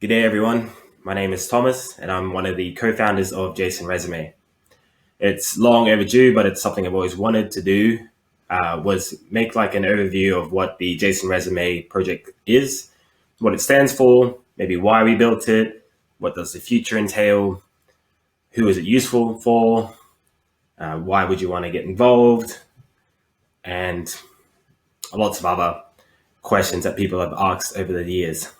Good day, everyone. My name is Thomas, and I'm one of the co-founders of JSON Resume. It's long overdue, but it's something I've always wanted to do, was make like an overview of what the JSON Resume project is, what it stands for, maybe why we built it, what does the future entail, who is it useful for, why would you want to get involved, and lots of other questions that people have asked over the years.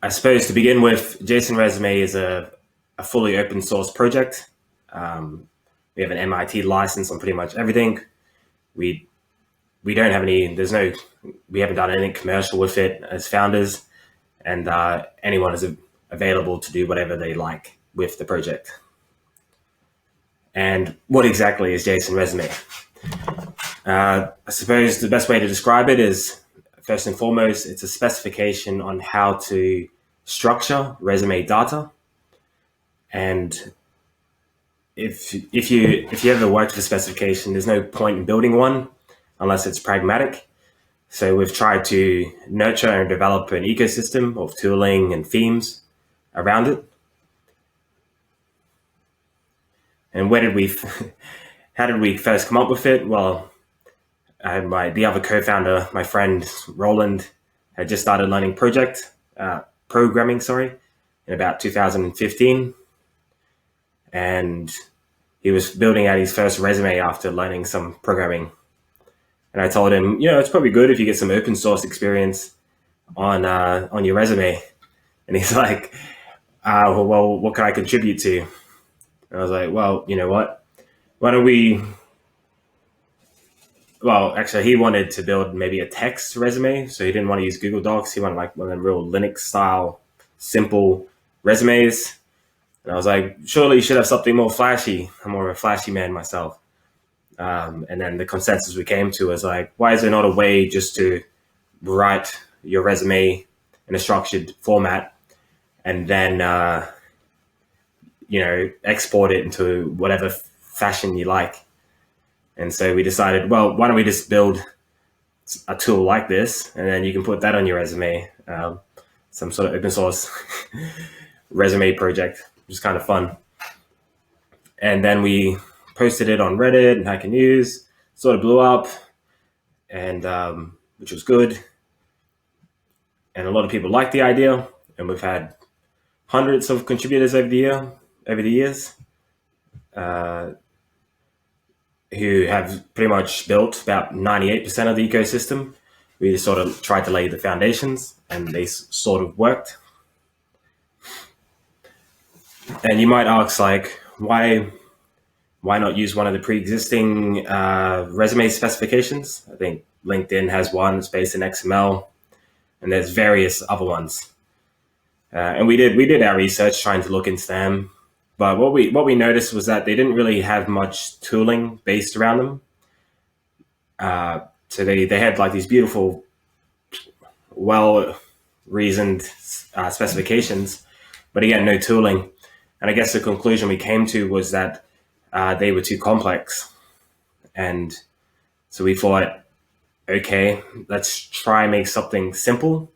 I suppose to begin with, JSON Resume is a fully open source project. We have an MIT license on pretty much everything. We don't have any. We haven't done anything commercial with it as founders, and anyone is available to do whatever they like with the project. And what exactly is JSON Resume? I suppose the best way to describe it is, first and foremost, it's a specification on how to structure resume data. And if you ever worked with a specification, there's no point in building one unless it's pragmatic. So we've tried to nurture and develop an ecosystem of tooling and themes around it. And how did we first come up with it? Well, the other co-founder, my friend Roland, had just started learning programming, in about 2015. And he was building out his first resume after learning some programming. And I told him, it's probably good if you get some open source experience on your resume. And he's like, well, what can I contribute to? And I was like, well, you know what? Why don't we... Well, actually, he wanted to build maybe a text resume. So he didn't want to use Google Docs. He wanted like one of them real Linux-style, simple resumes. And I was like, surely you should have something more flashy. I'm more of a flashy man myself. And then the consensus we came to was like, why is there not a way just to write your resume in a structured format and then, export it into whatever fashion you like? And so we decided, well, why don't we just build a tool like this, and then you can put that on your resume, some sort of open source resume project, which is kind of fun. And then we posted it on Reddit and Hacker News, sort of blew up, and which was good. And a lot of people liked the idea, and we've had hundreds of contributors over the years, who have pretty much built about 98% of the ecosystem. We just sort of tried to lay the foundations, and they sort of worked. And you might ask, like, why not use one of the pre-existing resume specifications? I think LinkedIn has one that's based in XML, and there's various other ones. And we did our research trying to look into them. But what we noticed was that they didn't really have much tooling based around them. So they had like these beautiful, well-reasoned specifications, but again, no tooling. And I guess the conclusion we came to was that they were too complex. And so we thought, okay, let's try and make something simple.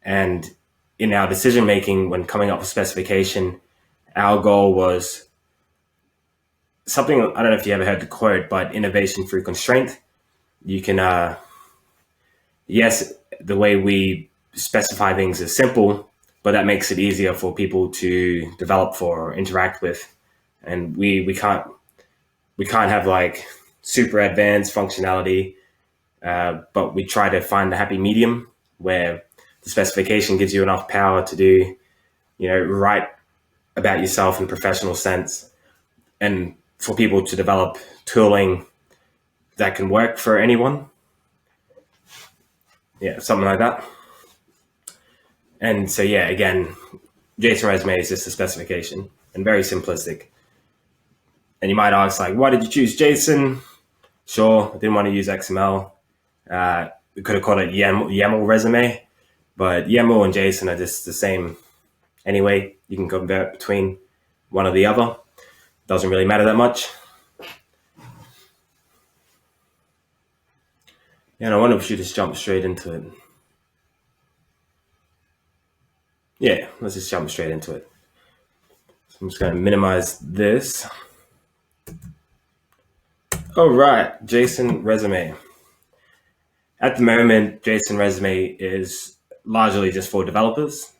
And in our decision-making, when coming up with specification, our goal was something, I don't know if you ever heard the quote, but innovation through constraint. You can, yes, the way we specify things is simple, but that makes it easier for people to develop for or interact with. And we can't have like super advanced functionality, but we try to find the happy medium where the specification gives you enough power to do, write about yourself in a professional sense, and for people to develop tooling that can work for anyone. Yeah, something like that. And so, yeah, again, JSON Resume is just a specification and very simplistic. And you might ask, like, why did you choose JSON? Sure, I didn't want to use XML. We could have called it YAML resume, but YAML and JSON are just the same anyway. You can convert between one or the other. Doesn't really matter that much. Yeah, and I wonder if we should just jump straight into it. yeah, let's just jump straight into it. So I'm just going to minimize this. All right, JSON resume. At the moment, JSON resume is largely just for developers.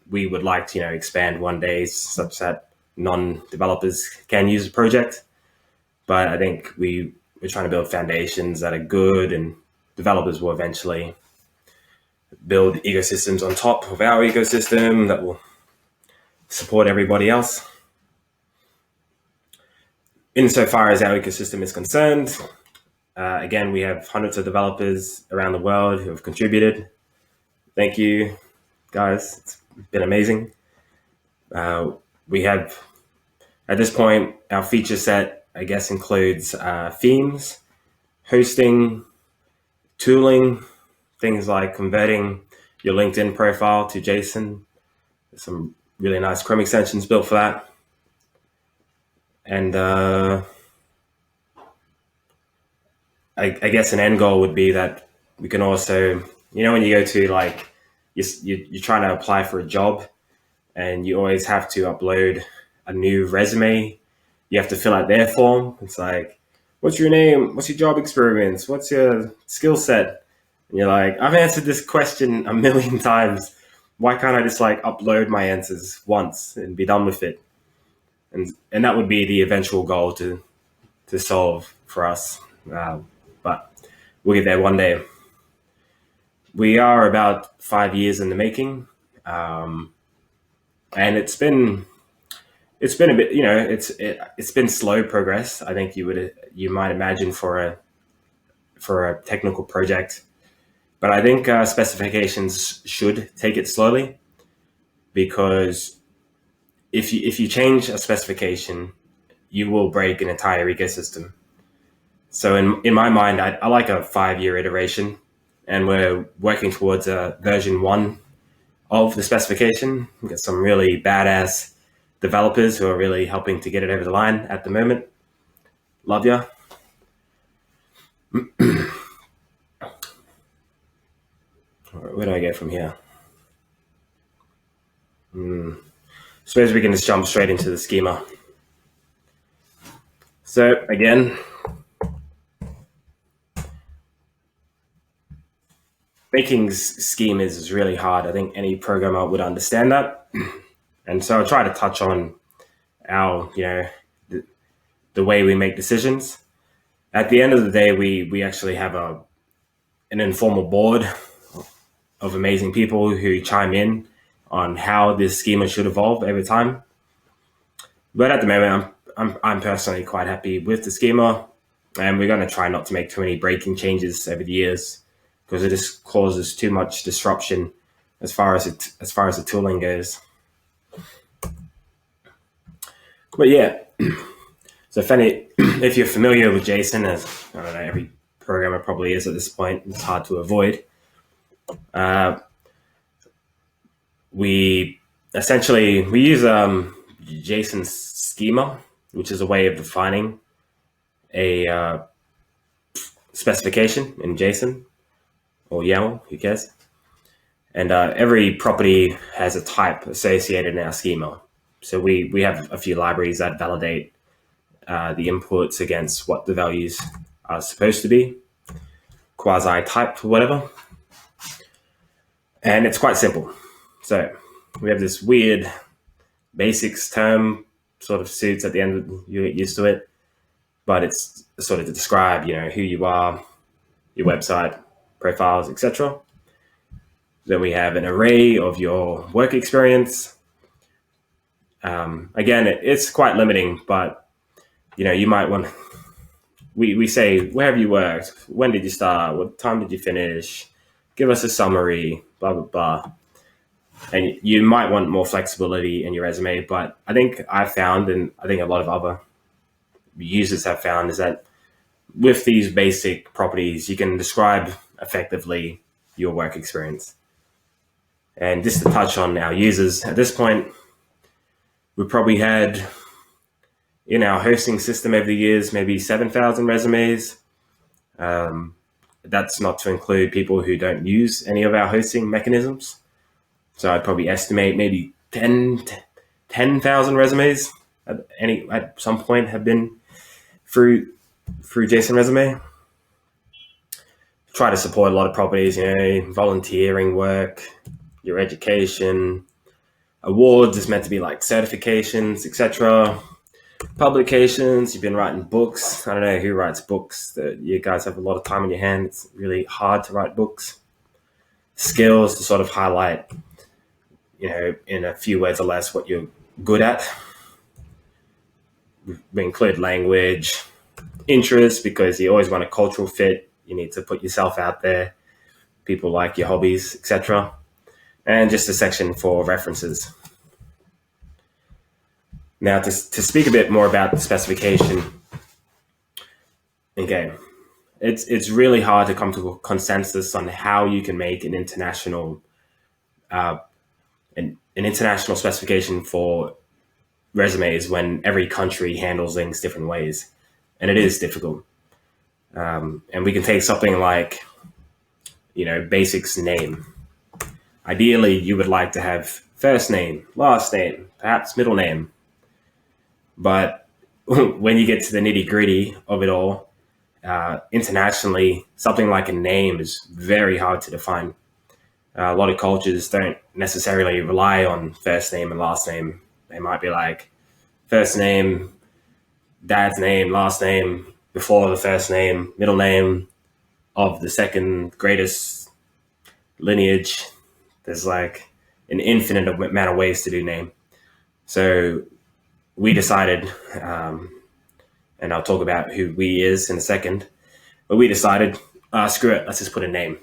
We would like to, expand one day such that non-developers can use the project. But I think we're trying to build foundations that are good, and developers will eventually build ecosystems on top of our ecosystem that will support everybody else. Insofar as our ecosystem is concerned, again, we have hundreds of developers around the world who have contributed. Thank you, guys. It's been amazing. We have, at this point, our feature set, I guess, includes themes, hosting, tooling, things like converting your LinkedIn profile to JSON. There's some really nice Chrome extensions built for that. And I guess an end goal would be that we can also, when you go to like, you're trying to apply for a job and you always have to upload a new resume. You have to fill out their form. It's like, what's your name? What's your job experience? What's your skill set? And you're like, I've answered this question a million times. Why can't I just like upload my answers once and be done with it? And that would be the eventual goal to solve for us. But we'll get there one day. We are about 5 years in the making, and it's been a bit, it's been slow progress. I think you might imagine for a technical project, but I think specifications should take it slowly, because if you change a specification, you will break an entire ecosystem. So in my mind, I like a 5-year iteration, and we're working towards a version 1 of the specification. We've got some really badass developers who are really helping to get it over the line at the moment. Love ya. Where do I go from here? Suppose we can just jump straight into the schema. So again, making schemas is really hard. I think any programmer would understand that. And so I'll try to touch on our, the way we make decisions. At the end of the day, we actually have an informal board of amazing people who chime in on how this schema should evolve over time. But at the moment, I'm personally quite happy with the schema, and we're going to try not to make too many breaking changes over the years, because it just causes too much disruption as far as the tooling goes. But yeah, so if you're familiar with JSON, as I don't know, every programmer probably is at this point, it's hard to avoid. We use JSON schema, which is a way of defining a specification in JSON or YAML, who cares? And every property has a type associated in our schema. So we have a few libraries that validate the inputs against what the values are supposed to be, quasi-type or whatever. And it's quite simple. So we have this weird basics term sort of suits at the end, you get used to it, but it's sort of to describe, who you are, your website, profiles, etc. Then we have an array of your work experience. Again, it's quite limiting, but you might want. We say, where have you worked? When did you start? What time did you finish? Give us a summary. Blah blah blah. And you might want more flexibility in your resume, but I think I found, and I think a lot of other users have found, is that with these basic properties, you can describe effectively your work experience. And just to touch on our users, at this point, we probably had in our hosting system over the years, maybe 7,000 resumes. That's not to include people who don't use any of our hosting mechanisms. So I'd probably estimate maybe 10,000 resumes at some point have been through JSON resume. Try to support a lot of properties, volunteering work, your education, awards is meant to be like certifications, etc. Publications, you've been writing books. I don't know who writes books. You guys have a lot of time on your hands. It's really hard to write books. Skills to sort of highlight, in a few words or less what you're good at. We include language, interests, because you always want a cultural fit. You need to put yourself out there. People like your hobbies, etc. And just a section for references. Now, to speak a bit more about the specification, okay, it's really hard to come to a consensus on how you can make an international an international specification for resumes when every country handles things different ways, and it is difficult. And we can take something like, basics name. Ideally, you would like to have first name, last name, perhaps middle name. But when you get to the nitty gritty of it all, internationally, something like a name is very hard to define. A lot of cultures don't necessarily rely on first name and last name. They might be like first name, dad's name, last name, before the first name, middle name of the second greatest lineage. There's like an infinite amount of ways to do name. So we decided, and I'll talk about who we is in a second, but we decided, screw it, let's just put a name.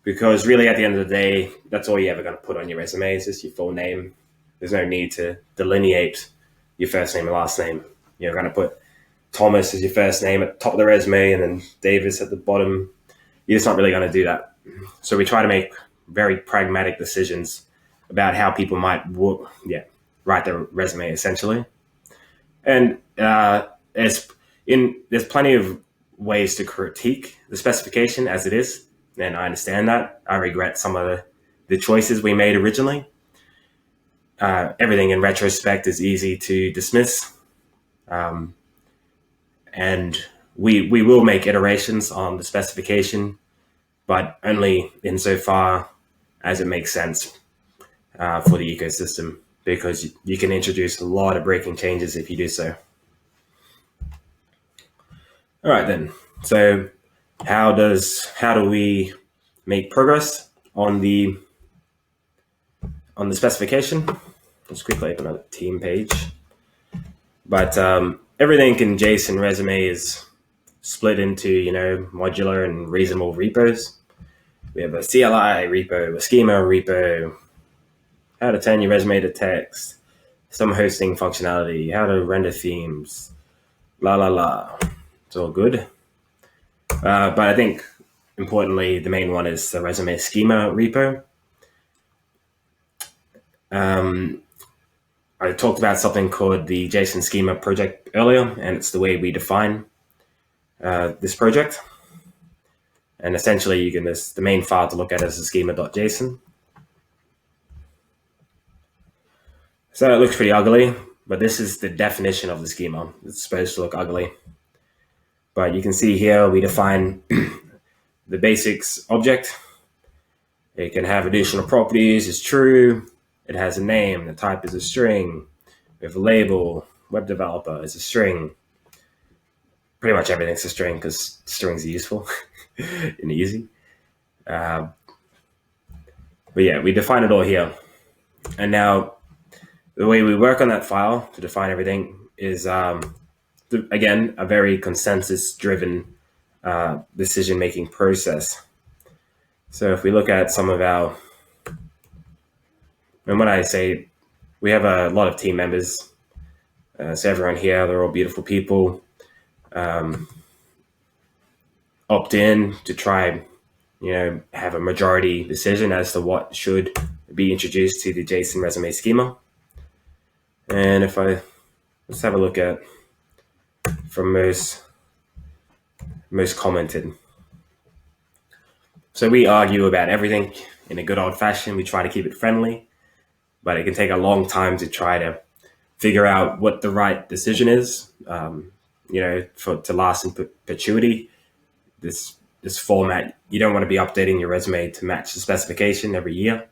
Because really at the end of the day, that's all you're ever going to put on your resume is just your full name. There's no need to delineate your first name and last name. You're going to put Thomas as your first name at the top of the resume and then Davis at the bottom. You're just not really going to do that. So we try to make very pragmatic decisions about how people might write their resume essentially. And there's plenty of ways to critique the specification as it is. And I understand that. I regret some of the choices we made originally. Everything in retrospect is easy to dismiss. And we will make iterations on the specification, but only insofar as it makes sense for the ecosystem, because you can introduce a lot of breaking changes if you do so. All right, then. So how do we make progress on the specification? Let's quickly open up the team page. But everything in JSON resume is split into, modular and reasonable repos. We have a CLI repo, a Schema repo, how to turn your resume to text, some hosting functionality, how to render themes, It's all good. But I think, importantly, the main one is the resume schema repo. I talked about something called the JSON schema project earlier, and it's the way we define this project. And essentially, the main file to look at is the schema.json. So it looks pretty ugly, but this is the definition of the schema. It's supposed to look ugly. But you can see here we define the basics object. It can have additional properties, it's true. It has a name, the type is a string. We have a label, web developer is a string. Pretty much everything's a string because strings are useful and easy. But yeah, we define it all here. And now the way we work on that file to define everything is, again, a very consensus-driven decision-making process. So if we look at some of our, and when I say we have a lot of team members, so everyone here, they're all beautiful people, opt in to try, have a majority decision as to what should be introduced to the JSON resume schema. And let's have a look at from most commented. So we argue about everything in a good old fashion. We try to keep it friendly, but it can take a long time to try to figure out what the right decision is, to last in perpetuity. This format, you don't want to be updating your resume to match the specification every year.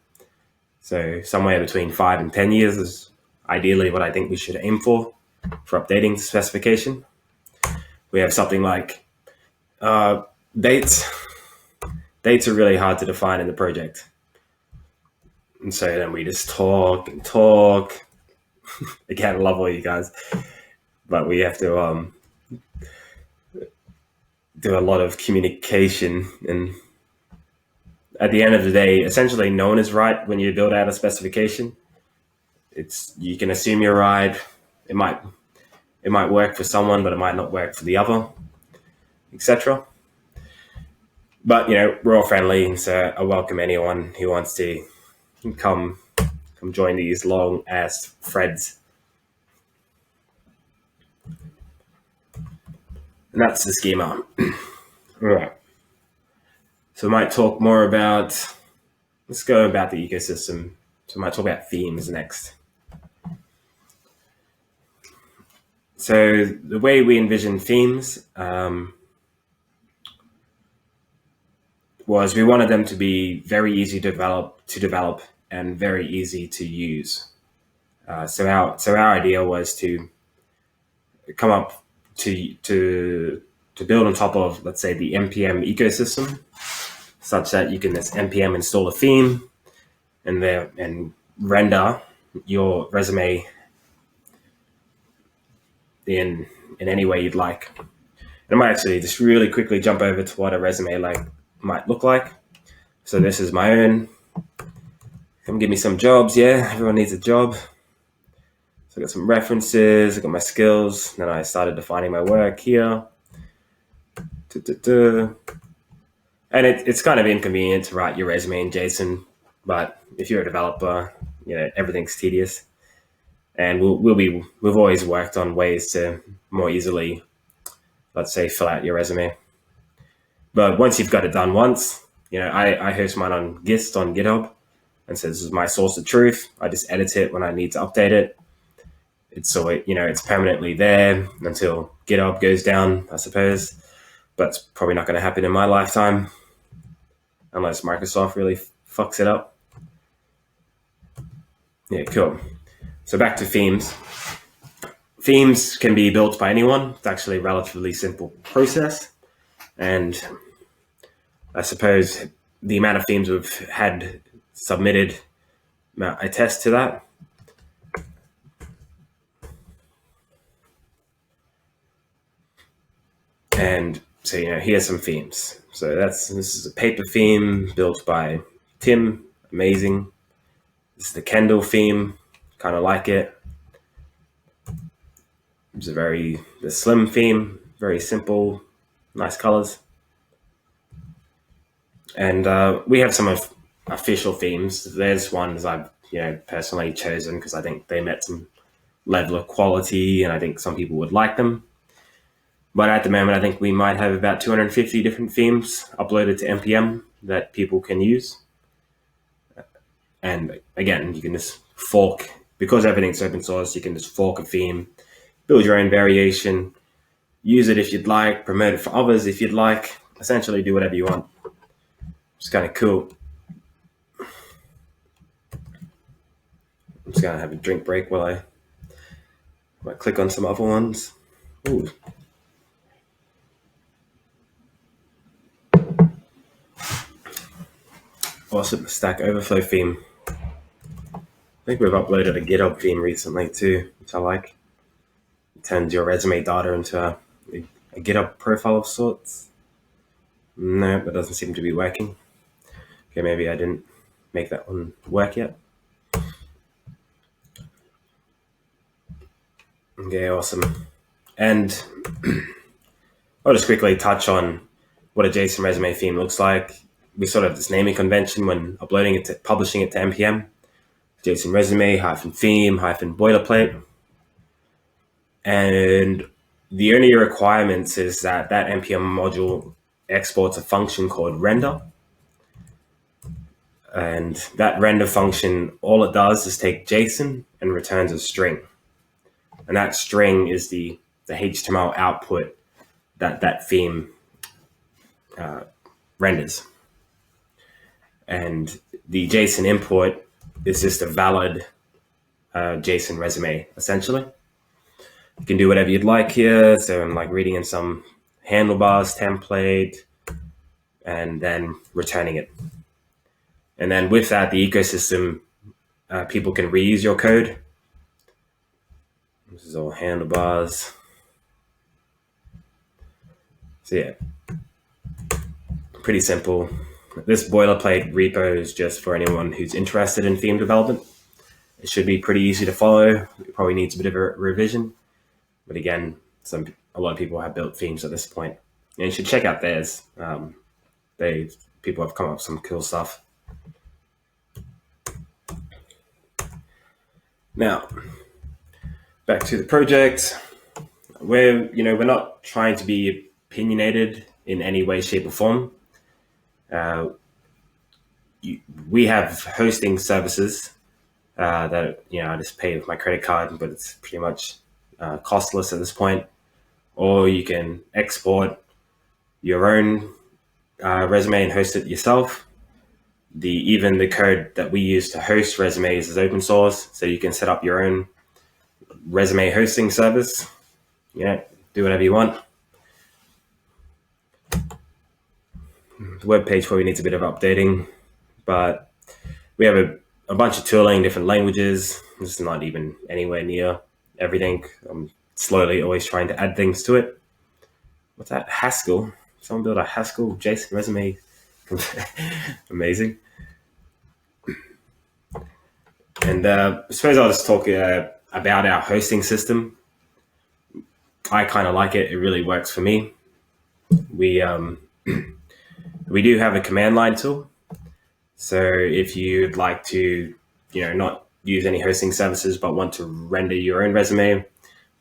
So somewhere between 5 and 10 years is ideally what I think we should aim for updating the specification. We have something like dates. Dates are really hard to define in the project. And so then we just talk and talk. Again, I love all you guys, but we have to do a lot of communication. And at the end of the day, essentially no one is right when you build out a specification. You can assume you're right. It might work for someone, but it might not work for the other, etc. But we're all friendly, so I welcome anyone who wants to come join these long ass threads. And that's the schema. All right. So we might talk more about, let's go about the ecosystem. So we might talk about themes next. So the way we envision themes was we wanted them to be very easy to develop and very easy to use. So our idea was to come up to build on top of, let's say, the npm ecosystem, such that you can just npm install a theme and render your resume in any way you'd like. And I might actually just really quickly jump over to what a resume might look like. So this is my own. Come give me some jobs. Yeah, everyone needs a job. So I got some references, I got my skills, then I started defining my work here. And it's kind of inconvenient to write your resume in JSON, but if you're a developer, everything's tedious. And we've always worked on ways to more easily, let's say, fill out your resume. But once you've got it done once, I host mine on Gist on GitHub, and so this is my source of truth. I just edit it when I need to update it. It's permanently there until GitHub goes down, I suppose. But it's probably not going to happen in my lifetime, unless Microsoft really fucks it up. Yeah, cool. So back to themes. Themes can be built by anyone. It's actually a relatively simple process. And I suppose the amount of themes we've had submitted attest to that. And so, here's some themes. So this is a paper theme built by Tim. Amazing. This is the Kendall theme. Kind of like it. It's the slim theme. Very simple. Nice colors. And we have some official themes. There's ones I've personally chosen because I think they met some level of quality and I think some people would like them. But at the moment, I think we might have about 250 different themes uploaded to npm that people can use. And again, you can just fork, because everything's open source, you can just fork a theme, build your own variation, use it if you'd like, promote it for others if you'd like, essentially do whatever you want. It's kind of cool. I'm just going to have a drink break while I click on some other ones. Ooh. Awesome, Stack Overflow theme. I think we've uploaded a GitHub theme recently too, which I like. It turns your resume data into a GitHub profile of sorts. No, that doesn't seem to be working. Okay, maybe I didn't make that one work yet. Okay, awesome. And I'll just quickly touch on what a JSON resume theme looks like. We sort of this naming convention when publishing it to npm. JSON resume -theme -boilerplate. And the only requirements is that npm module exports a function called render. And that render function, all it does is take JSON and returns a string. And that string is the HTML output that theme renders. And the JSON import is just a valid JSON resume, essentially. You can do whatever you'd like here. So I'm like reading in some handlebars template and then returning it. And then with that, the ecosystem, people can reuse your code. This is all handlebars. So yeah, pretty simple. This boilerplate repo is just for anyone who's interested in theme development. It should be pretty easy to follow. It probably needs a bit of a revision. But again, a lot of people have built themes at this point. And you should check out theirs. People have come up with some cool stuff. Now, back to the project. We're not trying to be opinionated in any way, shape, or form. We have hosting services that I just pay with my credit card, but it's pretty much costless at this point. Or you can export your own resume and host it yourself. Even the code that we use to host resumes is open source, so you can set up your own resume hosting service. Do whatever you want. The web page probably needs a bit of updating, but we have a bunch of tooling, different languages. This is not even anywhere near everything. I'm slowly always trying to add things to it. What's that? Haskell? Someone built a Haskell JSON resume. Amazing. And I suppose I'll just talk about our hosting system. I kind of like it. It really works for me. We do have a command line tool. So if you'd like to, not use any hosting services, but want to render your own resume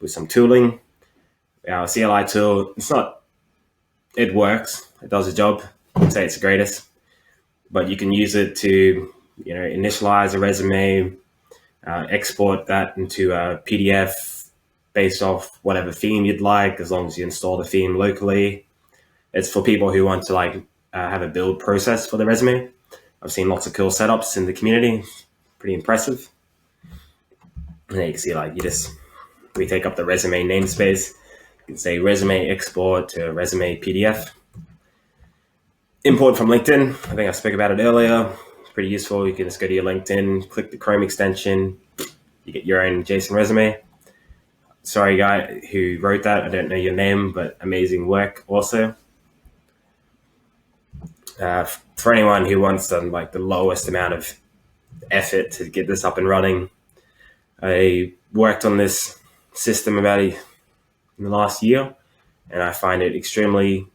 with some tooling, our CLI tool, it works. It does a job. I'd say it's the greatest, but you can use it to, initialize a resume, export that into a PDF based off whatever theme you'd like, as long as you install the theme locally. It's for people who want to have a build process for the resume. I've seen lots of cool setups in the community. Pretty impressive. And then you can see we take up the resume namespace. You can say resume export to resume PDF. Import from LinkedIn. I think I spoke about it earlier. It's pretty useful. You can just go to your LinkedIn, click the Chrome extension. You get your own JSON resume. Sorry, guy who wrote that. I don't know your name, but amazing work also. For anyone who wants the lowest amount of effort to get this up and running, I worked on this system in the last year, and I find it extremely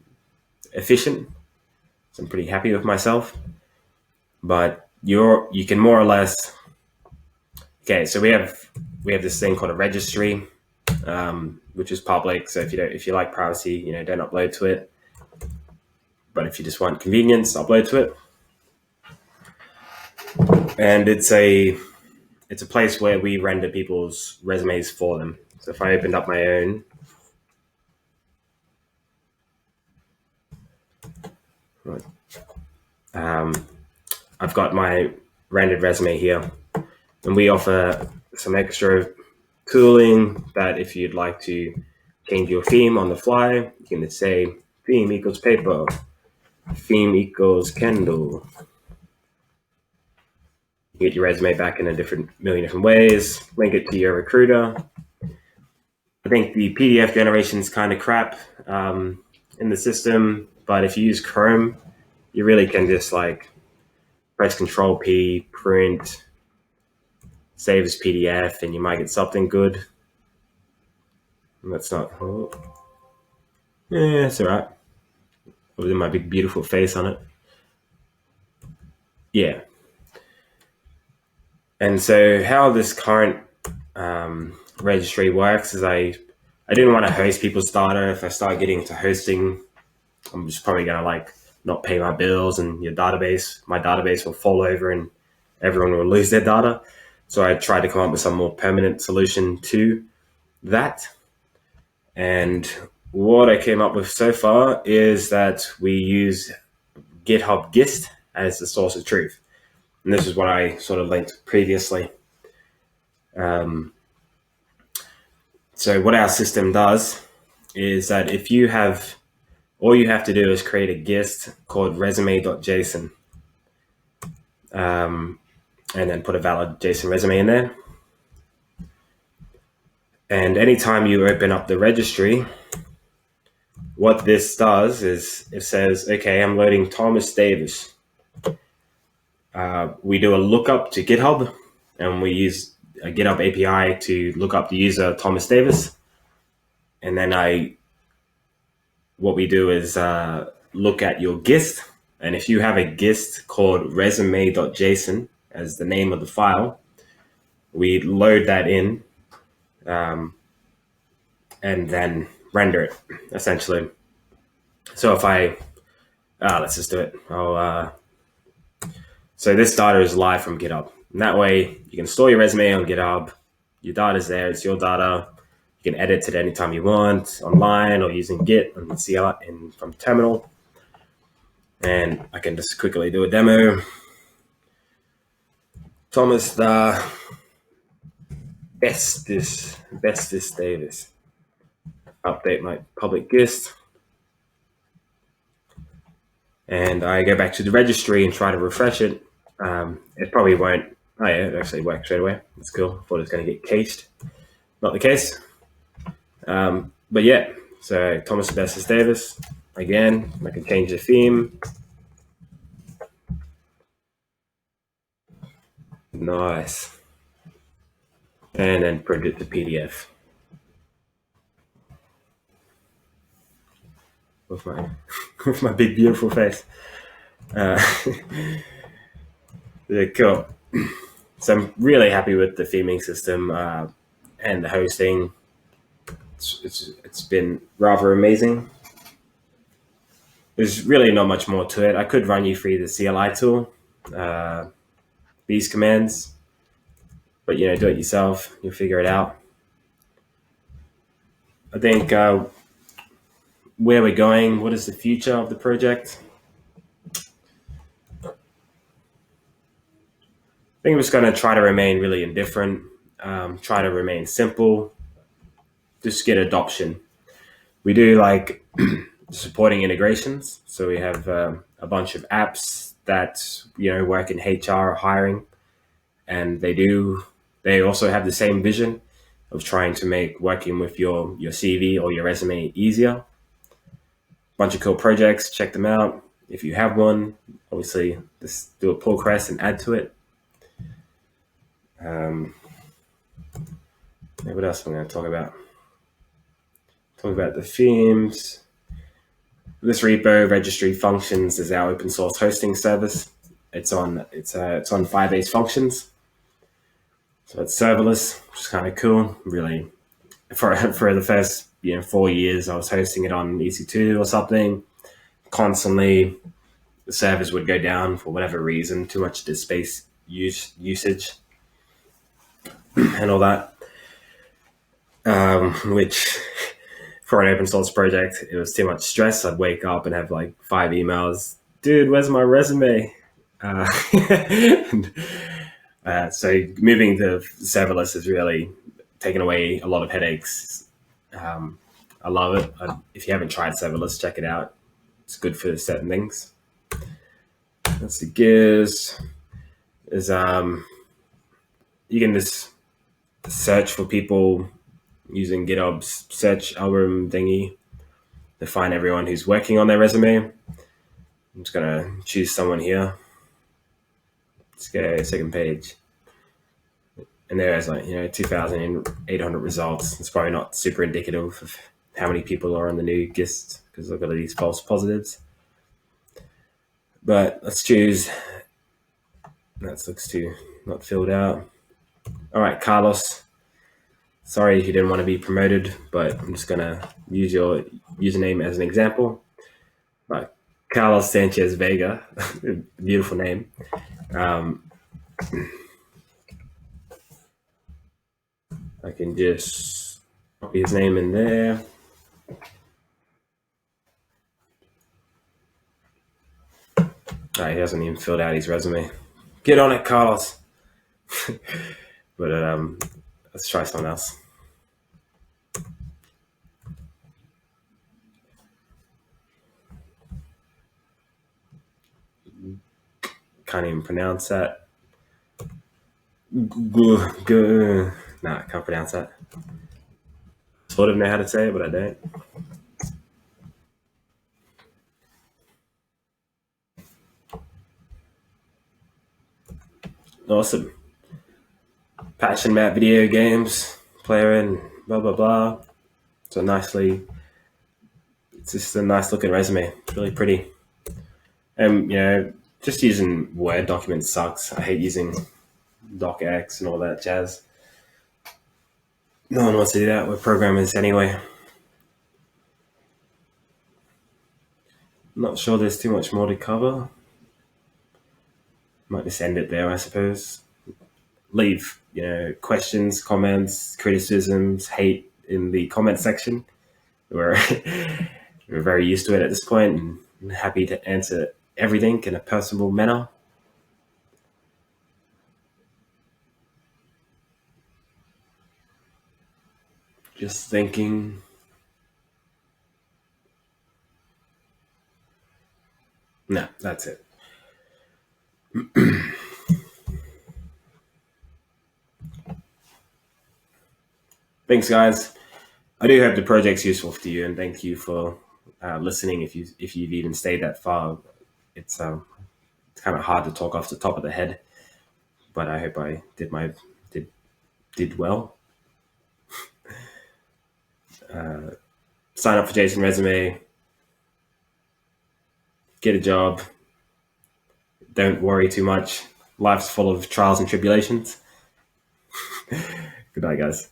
efficient. So I'm pretty happy with myself. But you can more or less. Okay, so we have this thing called a registry, which is public. So if you like privacy, don't upload to it. But if you just want convenience, upload to it. And it's a place where we render people's resumes for them. So if I opened up my own, I've got my rendered resume here, and we offer some extra tooling that if you'd like to change your theme on the fly, you can just say theme equals paper, theme equals Kindle. You get your resume back in a million different ways, link it to your recruiter. I think the PDF generation is kind of crap in the system, but if you use Chrome, you really can just press Control P, print, save as PDF, and you might get something good. And that's not. Oh. Yeah, it's all right. With my big beautiful face on it. Yeah. And so how this current registry works is I didn't want to host people's data. If I start getting into hosting, I'm just probably going to not pay my bills and my database will fall over and everyone will lose their data. So I tried to come up with some more permanent solution to that. And what I came up with so far is that we use GitHub Gist as the source of truth. And this is what I sort of linked previously. So what our system does is that if you have, all you have to do is create a gist called resume.json, and then put a valid JSON resume in there. And anytime you open up the registry, what this does is it says, okay, I'm loading Thomas Davis. We do a lookup to GitHub, and we use a GitHub API to look up the user Thomas Davis. And then what we do is look at your gist. And if you have a gist called resume.json as the name of the file, we load that in and then render it, essentially. So if let's just do it. So this data is live from GitHub. And that way you can store your resume on GitHub. Your data is there, it's your data. You can edit it anytime you want, online or using Git and CLI from terminal. And I can just quickly do a demo. Thomas Bestis Davis. Update my public gist. And I go back to the registry and try to refresh it. It probably won't. Oh yeah, it actually worked straight away. That's cool. I thought it was going to get cached. Not the case. But yeah, so Thomas Bestis Davis. Again, I can change the theme. Nice. And then print it to PDF. With my big beautiful face. Yeah, cool. So I'm really happy with the theming system and the hosting. It's been rather amazing. There's really not much more to it. I could run you through the CLI tool, these commands, but do it yourself. You'll figure it out. I think where we're going, what is the future of the project? I think I'm just going to try to remain really indifferent, try to remain simple, just get adoption. We do like supporting integrations. So we have a bunch of apps that, work in HR or hiring, and they also have the same vision of trying to make working with your CV or your resume easier. Bunch of cool projects, check them out. If you have one, obviously just do a pull request and add to it. What else am I going to talk about? Talk about the themes. This repo, registry functions, is our open source hosting service. It's on Firebase Functions. So it's serverless, which is kind of cool. Really, for the first 4 years, I was hosting it on EC2 or something. Constantly, the servers would go down for whatever reason, too much disk space usage, and all that. Which, for an open source project, it was too much stress. I'd wake up and have like 5 emails. Dude, where's my resume? So moving to serverless has really taken away a lot of headaches. I love it. If you haven't tried serverless, check it out. It's good for certain things. That's the gears. Is you can just search for people using GitHub's search algorithm thingy to find everyone who's working on their resume. I'm just gonna choose someone here. Let's go second page. And there's 2,800 results. It's probably not super indicative of how many people are on the new GIST because I've got these false positives. But let's choose. That looks too not filled out. All right, Carlos. Sorry if you didn't want to be promoted, but I'm just gonna use your username as an example. Right, Carlos Sanchez Vega, beautiful name. I can just copy his name in there. All right, he hasn't even filled out his resume. Get on it, Carlos. But let's try someone else. Can't even pronounce that. Nah, I can't pronounce that. Sort of know how to say it, but I don't. Awesome. Passion about video games, player and blah blah blah. So it's just a nice looking resume. It's really pretty. And just using Word documents sucks. I hate using docx and all that jazz. No one wants to do that. We're programmers anyway. I'm not sure there's too much more to cover. Might just end it there, I suppose. Leave, questions, comments, criticisms, hate in the comment section. We're very used to it at this point and happy to answer everything in a personable manner. Just thinking. No, that's it. Thanks, guys. I do hope the project's useful to you, and thank you for listening. If you've even stayed that far, it's kind of hard to talk off the top of the head, but I hope I did well. Sign up for JSON Resume. Get a job. Don't worry too much. Life's full of trials and tribulations. Good night, guys.